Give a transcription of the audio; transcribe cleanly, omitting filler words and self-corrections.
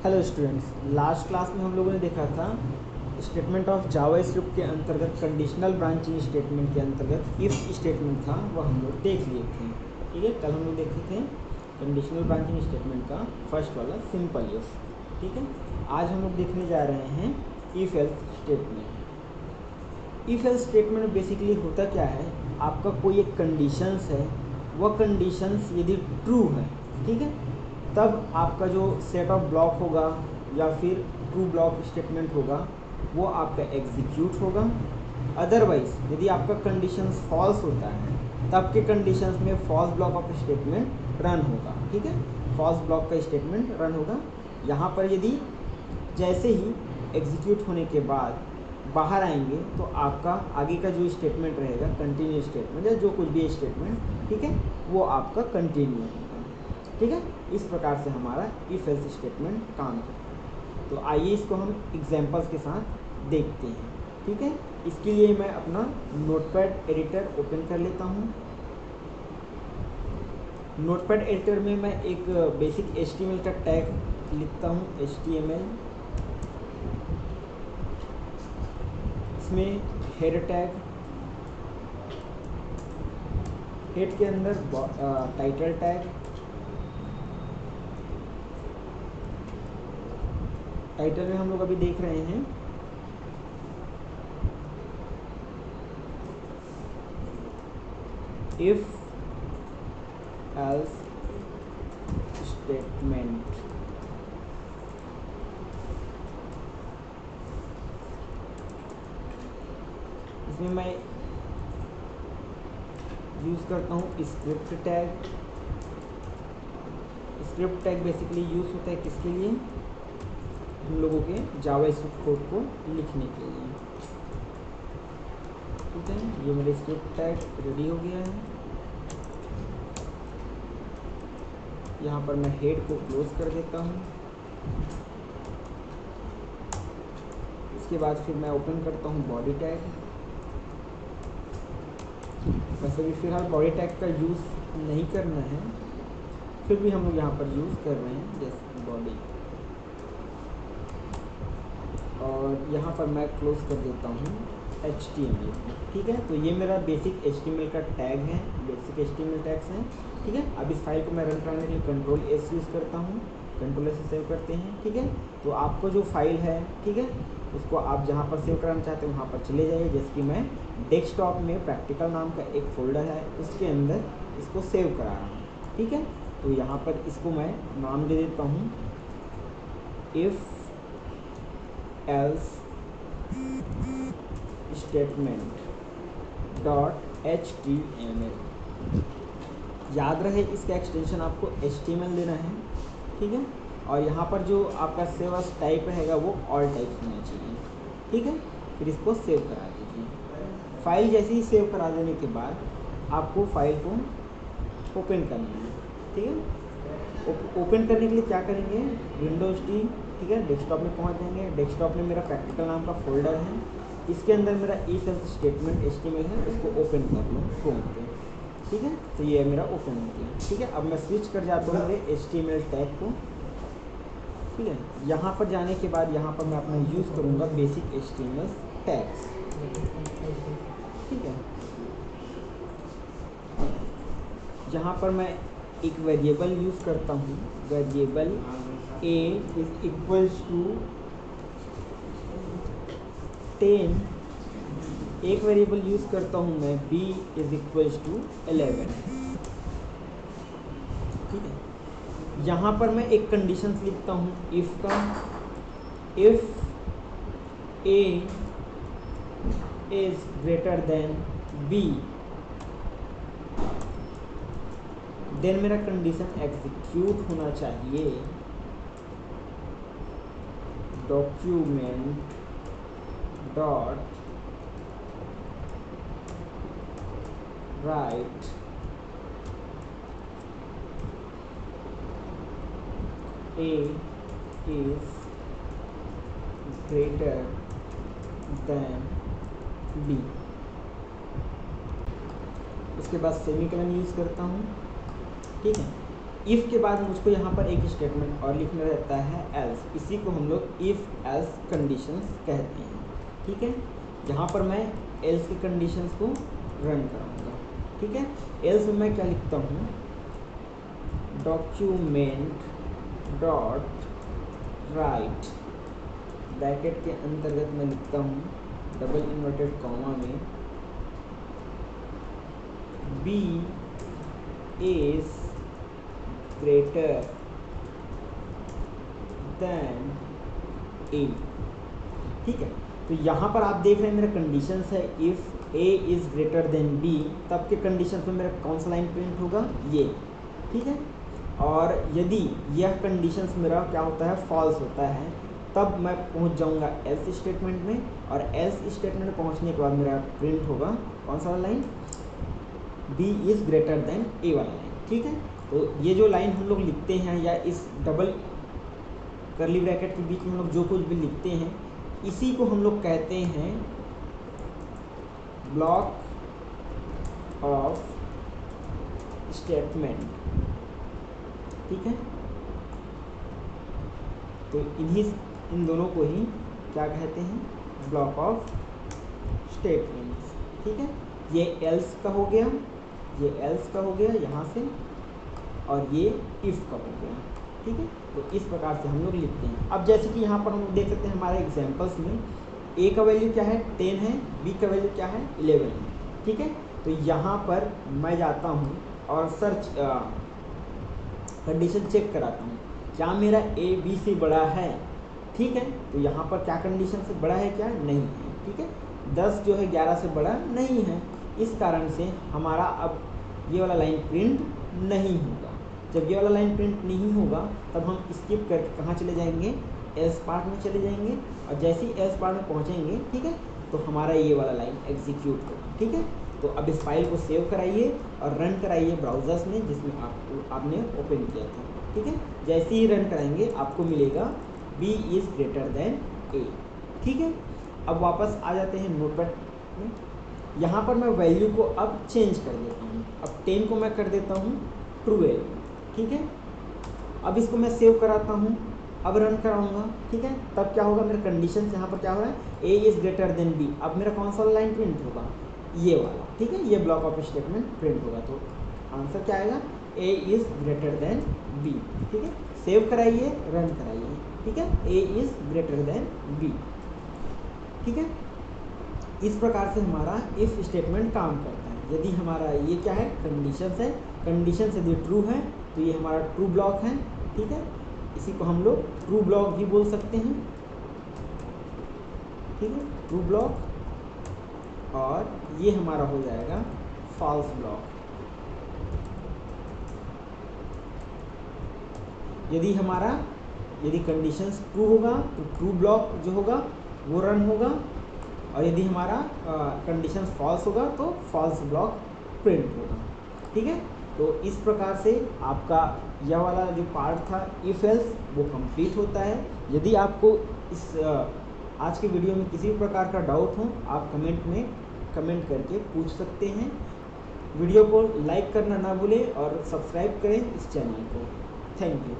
Hello students, last class में हम लोगों ने देखा था स्टेटमेंट ऑफ जावास्क्रिप्ट के अंतर्गत कंडीशनल ब्रांचिंग स्टेटमेंट के अंतर्गत इफ स्टेटमेंट था, वह हम लोग देख लिए थे। ठीक है, कल हम लोग देखे थे कंडीशनल ब्रांचिंग स्टेटमेंट का फर्स्ट वाला सिंपल इफ। ठीक है, आज हम लोग देखने जा रहे हैं if else statement. If else statement basically होता क्या है, आपका कोई एक कंडीशंस है, वह कंडीशंस यदि ट्रू है, ठीक है, तब आपका जो सेट ऑफ ब्लॉक होगा या फिर ट्रू ब्लॉक स्टेटमेंट होगा वो आपका एग्जीक्यूट होगा। अदरवाइज यदि आपका कंडीशंस फॉल्स होता है तब के कंडीशंस में false block of statement run होगा। ठीक है, फॉल्स ब्लॉक का स्टेटमेंट रन होगा। यहाँ पर यदि जैसे ही एग्जीक्यूट होने के बाद बाहर आएंगे तो आपका आगे का जो स्टेटमेंट रहेगा, कंटिन्यू स्टेटमेंट या जो कुछ भी स्टेटमेंट, ठीक है, वो आपका कंटिन्यू होगा। ठीक है, इस प्रकार से हमारा इफ एल्स स्टेटमेंट काम करता है। तो आइए इसको हम एग्जांपल्स के साथ देखते हैं। ठीक है, इसके लिए मैं अपना नोटपैड एडिटर ओपन कर लेता हूँ। नोटपैड एडिटर में मैं एक बेसिक HTML का टैग लिखता हूँ, HTML। इसमें हेड टैग, हेड के अंदर टाइटल टैग, टाइटल में हम लोग अभी देख रहे हैं इफ एल्स स्टेटमेंट। इसमें मैं यूज़ करता हूँ script tag. Script tag basically use होता है किसके लिए, हम लोगों के जावास्क्रिप्ट कोड को लिखने के लिए। ठीक है, ये मेरा स्क्रिप्ट टैग रेडी हो गया है। यहाँ पर मैं हेड को क्लोज कर देता हूँ। इसके बाद फिर मैं ओपन करता हूँ बॉडी टैग। वैसे भी फिलहाल बॉडी टैग का यूज़ नहीं करना है, फिर भी हम लोग यहाँ पर यूज़ कर रहे हैं जैसे बॉडी। और यहाँ पर मैं क्लोज कर देता हूँ HTML। ठीक है, तो ये मेरा बेसिक HTML का टैग है, बेसिक HTML टैग्स हैं। ठीक है, अब इस फाइल को मैं रन कराने के लिए Ctrl+S यूज़ करता हूँ। Ctrl+S से सेव करते हैं। ठीक है, तो आपको जो फाइल है, ठीक है, उसको आप जहाँ पर सेव कराना चाहते हैं वहाँ पर चले जाइए। जैसे कि मैं डेस्कटॉप में प्रैक्टिकल नाम का एक फोल्डर है, उसके अंदर इसको सेव करा रहा हूँ। ठीक है, तो यहाँ पर इसको मैं नाम दे देता हूँ इफ एल्स स्टेटमेंट .html। याद रहे इसका एक्सटेंशन आपको HTML देना है। ठीक है, और यहाँ पर जो आपका सेव एज टाइप रहेगा वो ऑल टाइप होना चाहिए। ठीक है, फिर इसको सेव करा दीजिए। फाइल जैसे ही सेव करा देने के बाद आपको फाइल को ओपन करना है। ठीक है, ओपन करने के लिए क्या करेंगे, विंडोज टी, ठीक है, डेस्कटॉप में पहुंच जाएंगे। डेस्कटॉप में मेरा प्रैक्टिकल नाम का फोल्डर है, इसके अंदर मेरा इफ एल्स स्टेटमेंट HTML है, उसको ओपन कर लो क्रोम पे। ठीक है, तो ये मेरा ओपन हो गया। ठीक है, अब मैं स्विच कर जाता हूँ मेरे HTML टैग को। ठीक है, यहाँ पर जाने के बाद यहाँ पर मैं अपना यूज़ करूँगा बेसिक HTML टैग्स। ठीक है, यहाँ पर मैं एक वेरिएबल यूज़ करता हूँ, variable a is equals to 10। एक वेरिएबल यूज़ करता हूँ मैं b इज इक्वल्स टू 11। ठीक है, यहाँ पर मैं एक कंडीशन लिखता हूँ इफ़ का, if a is greater than b, then मेरा कंडीशन एग्जीक्यूट होना चाहिए document dot write a is greater than b। उसके बाद सेमीकोलन यूज़ करता हूँ। ठीक है, इफ़ के बाद मुझको यहाँ पर एक स्टेटमेंट और लिखना रहता है एल्स, इसी को हम लोग इफ़ एल्स कंडीशंस कहते हैं। ठीक है, यहाँ पर मैं एल्स की कंडीशंस को रन कराऊंगा। ठीक है, एल्स में मैं क्या लिखता हूँ, डॉक्यूमेंट डॉट राइट, ब्रैकेट के अंतर्गत मैं लिखता हूँ डबल इन्वर्टेड कॉमा में b is greater than a। ठीक है, तो यहाँ पर आप देख रहे हैं मेरा कंडीशंस है if a is greater than b, तब के कंडीशंस में मेरा कौन सा लाइन प्रिंट होगा, ये। ठीक है, और यदि यह कंडीशंस मेरा क्या होता है, फॉल्स होता है, तब मैं पहुँच जाऊँगा एल्स स्टेटमेंट में, और एल्स स्टेटमेंट में पहुँचने के बाद मेरा प्रिंट होगा कौन सा वाला line, b is greater than a वाला लाइन। ठीक है, तो ये जो लाइन हम लोग लिखते हैं या इस डबल करली ब्रैकेट के बीच में हम लोग जो कुछ भी लिखते हैं, इसी को हम लोग कहते हैं ब्लॉक ऑफ स्टेटमेंट। ठीक है, तो इन दोनों को ही क्या कहते हैं, ब्लॉक ऑफ स्टेटमेंट्स। ठीक है, ये एल्स का हो गया, ये एल्स का हो गया यहाँ से, और ये इफ़ का हो गया। ठीक है, तो इस प्रकार से हम लोग लिखते हैं। अब जैसे कि यहाँ पर हम लोग देख सकते हैं हमारे एग्जाम्पल्स में a का वैल्यू क्या है 10 है, b का वैल्यू क्या है 11 है। ठीक है, तो यहाँ पर मैं जाता हूँ और सर्च कंडीशन चेक कराता हूँ, क्या मेरा a b से बड़ा है। ठीक है, तो यहाँ पर क्या कंडीशन से बड़ा है, क्या नहीं है। ठीक है, 10 जो है 11 से बड़ा नहीं है, इस कारण से हमारा अब ये वाला लाइन प्रिंट नहीं होगा। जब ये वाला लाइन प्रिंट नहीं होगा तब हम स्किप करके कहाँ चले जाएंगे, एल्स पार्ट में चले जाएंगे, और जैसे ही एल्स पार्ट में पहुँचेंगे, ठीक है, तो हमारा ये वाला लाइन एग्जीक्यूट होगा। ठीक है, तो अब इस फाइल को सेव कराइए और रन कराइए ब्राउज़र्स में जिसमें आपने ओपन किया था। ठीक है, जैसे ही रन कराएंगे आपको मिलेगा b is greater than a। ठीक है, अब वापस आ जाते हैं नोटपैड में। यहाँ पर मैं वैल्यू को अब चेंज कर देता हूँ, अब 10 को मैं कर देता हूँ 12। ठीक है, अब इसको मैं सेव कराता हूँ, अब रन कराऊंगा। ठीक है, तब क्या होगा, मेरा कंडीशन यहाँ पर क्या हो रहा है, a is greater than b। अब मेरा कौन सा लाइन प्रिंट होगा, ये वाला। ठीक है, ये ब्लॉक ऑफ स्टेटमेंट प्रिंट होगा, तो आंसर क्या आएगा, a is greater than b। ठीक है, सेव कराइए, रन कराइए। ठीक है, a is greater than b। ठीक है, इस प्रकार से हमारा इफ स्टेटमेंट काम करता है। यदि हमारा ये क्या है, कंडीशंस है, कंडीशन यदि ट्रू है तो ये हमारा ट्रू ब्लॉक है। ठीक है, इसी को हम लोग ट्रू ब्लॉक भी बोल सकते हैं। ठीक है, ट्रू ब्लॉक, और ये हमारा हो जाएगा फॉल्स ब्लॉक। यदि कंडीशंस ट्रू होगा तो ट्रू ब्लॉक जो होगा वो रन होगा, और यदि हमारा कंडीशन फॉल्स होगा तो फॉल्स ब्लॉक प्रिंट होगा। ठीक है, तो इस प्रकार से आपका यह वाला जो पार्ट था इफ एल्स वो कंप्लीट होता है। यदि आपको इस आज के वीडियो में किसी भी प्रकार का डाउट हो, आप कमेंट करके पूछ सकते हैं। वीडियो को लाइक करना ना भूलें और सब्सक्राइब करें इस चैनल को। Thank you.